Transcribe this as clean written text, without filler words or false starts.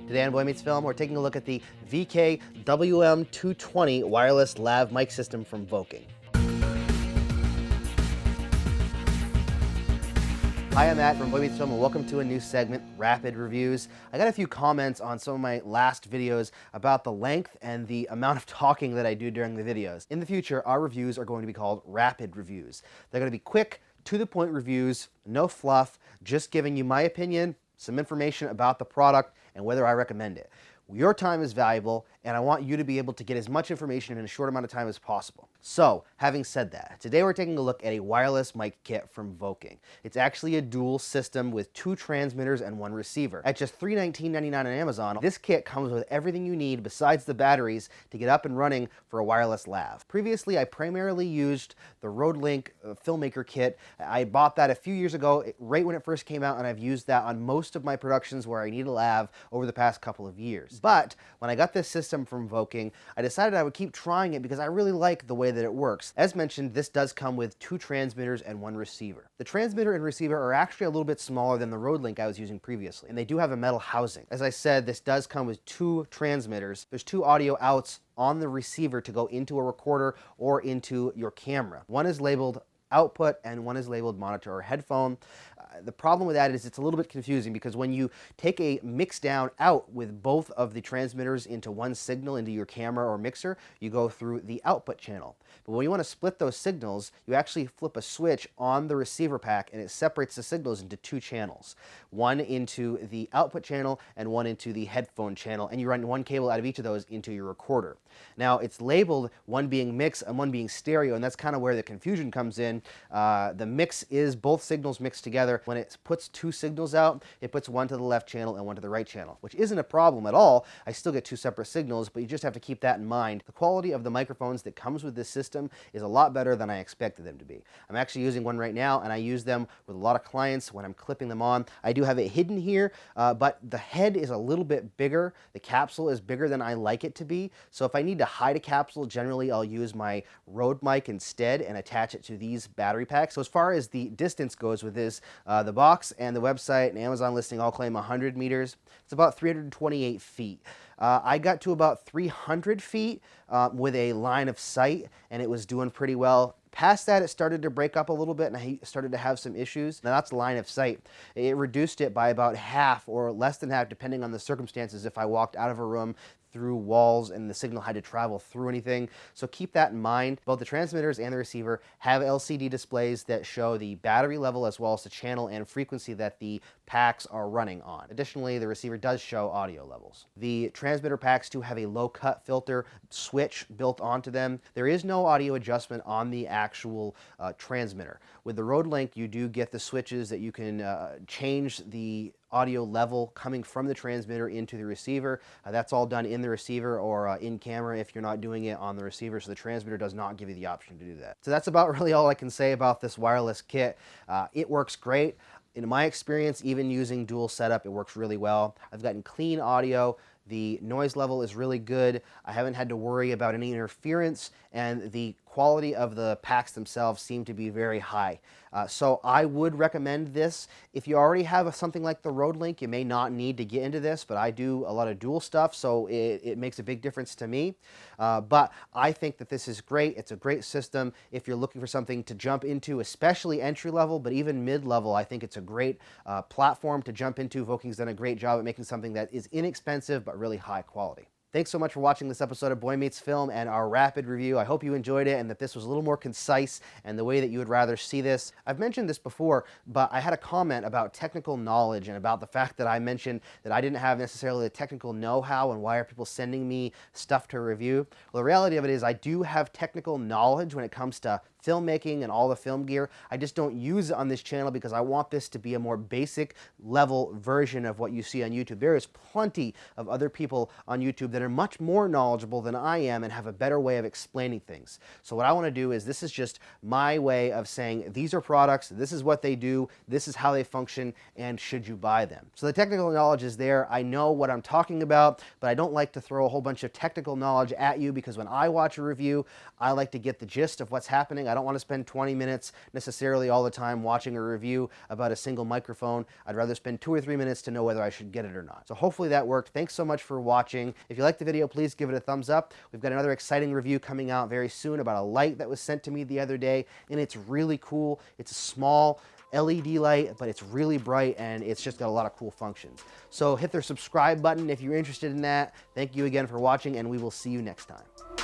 Today on Boy Meets Film, we're taking a look at the VK-WM220 wireless lav mic system from Voking. Hi, I'm Matt from Boy Meets Film, and welcome to a new segment, Rapid Reviews. I got a few comments on some of my last videos about the length and the amount of talking that I do during the videos. In the future, our reviews are going to be called Rapid Reviews. They're going to be quick, to-the-point reviews, no fluff, just giving you my opinion, some information about the product, and whether I recommend it. Your time is valuable, and I want you to be able to get as much information in a short amount of time as possible. So, having said that, today we're taking a look at a wireless mic kit from Voking. It's actually a dual system with 2 transmitters and 1 receiver. At just $319.99 on Amazon, this kit comes with everything you need besides the batteries to get up and running for a wireless lav. Previously, I primarily used the Rodelink Filmmaker kit. I bought that a few years ago, right when it first came out, and I've used that on most of my productions where I need a lav over the past couple of years. But when I got this system from Voking, I decided I would keep trying it because I really like the way that it works. As mentioned, this does come with 2 transmitters and 1 receiver. The transmitter and receiver are actually a little bit smaller than the Rodelink I was using previously, and they do have a metal housing. As I said, this does come with 2 transmitters. There's 2 audio outs on the receiver to go into a recorder or into your camera. One is labeled output and one is labeled monitor or headphone. The problem with that is it's a little bit confusing because when you take a mix down out with both of the transmitters into one signal into your camera or mixer, you go through the output channel. But when you want to split those signals, you actually flip a switch on the receiver pack and it separates the signals into 2 channels. One into the output channel and one into the headphone channel, and you run 1 cable out of each of those into your recorder. Now it's labeled one being mix and one being stereo, and that's kind of where the confusion comes in. The mix is both signals mixed together. When it puts 2 signals out, it puts one to the left channel and one to the right channel, which isn't a problem at all. I still get 2 separate signals, but you just have to keep that in mind. The quality of the microphones that comes with this system is a lot better than I expected them to be. I'm actually using one right now, and I use them with a lot of clients when I'm clipping them on. I do have it hidden here, but the head is a little bit bigger. The capsule is bigger than I like it to be, so if I need to hide a capsule, generally I'll use my Rode mic instead and attach it to these battery packs. So as far as the distance goes with this, the box and the website and Amazon listing all claim 100 meters. It's about 328 feet. I got to about 300 feet with a line of sight, and it was doing pretty well. Past that, it started to break up a little bit, and I started to have some issues. Now, that's line of sight. It reduced it by about half or less than half, depending on the circumstances, if I walked out of a room through walls and the signal had to travel through anything. So keep that in mind. Both the transmitters and the receiver have LCD displays that show the battery level as well as the channel and frequency that the packs are running on. Additionally, the receiver does show audio levels. The transmitter packs do have a low cut filter switch built onto them. There is no audio adjustment on the actual transmitter. With the Rodelink, you do get the switches that you can change the audio level coming from the transmitter into the receiver. That's all done in the receiver or in camera if you're not doing it on the receiver, so the transmitter does not give you the option to do that. So that's about really all I can say about this wireless kit. It works great. In my experience, even using dual setup, it works really well. I've gotten clean audio. The noise level is really good. I haven't had to worry about any interference, and the quality of the packs themselves seem to be very high. So I would recommend this. If you already have something like the Rodelink, you may not need to get into this, but I do a lot of dual stuff, so it makes a big difference to me. But I think that this is great. It's a great system if you're looking for something to jump into, especially entry level, but even mid-level. I think it's a great platform to jump into. Voking's done a great job at making something that is inexpensive but really high quality. Thanks so much for watching this episode of Boy Meets Film and our rapid review. I hope you enjoyed it and that this was a little more concise and the way that you would rather see this. I've mentioned this before, but I had a comment about technical knowledge and about the fact that I mentioned that I didn't have necessarily the technical know-how and why are people sending me stuff to review. Well, the reality of it is I do have technical knowledge when it comes to filmmaking and all the film gear. I just don't use it on this channel because I want this to be a more basic level version of what you see on YouTube. There is plenty of other people on YouTube that are much more knowledgeable than I am and have a better way of explaining things. So what I want to do is, this is just my way of saying these are products, this is what they do, this is how they function, and should you buy them. So the technical knowledge is there. I know what I'm talking about, but I don't like to throw a whole bunch of technical knowledge at you because when I watch a review, I like to get the gist of what's happening. I I don't want to spend 20 minutes necessarily all the time watching a review about a single microphone. I'd rather spend 2 or 3 minutes to know whether I should get it or not. So hopefully that worked. Thanks so much for watching. If you liked the video, please give it a thumbs up. We've got another exciting review coming out very soon about a light that was sent to me the other day, and it's really cool. It's a small LED light, but it's really bright and it's just got a lot of cool functions. So hit the subscribe button if you're interested in that. Thank you again for watching, and we will see you next time.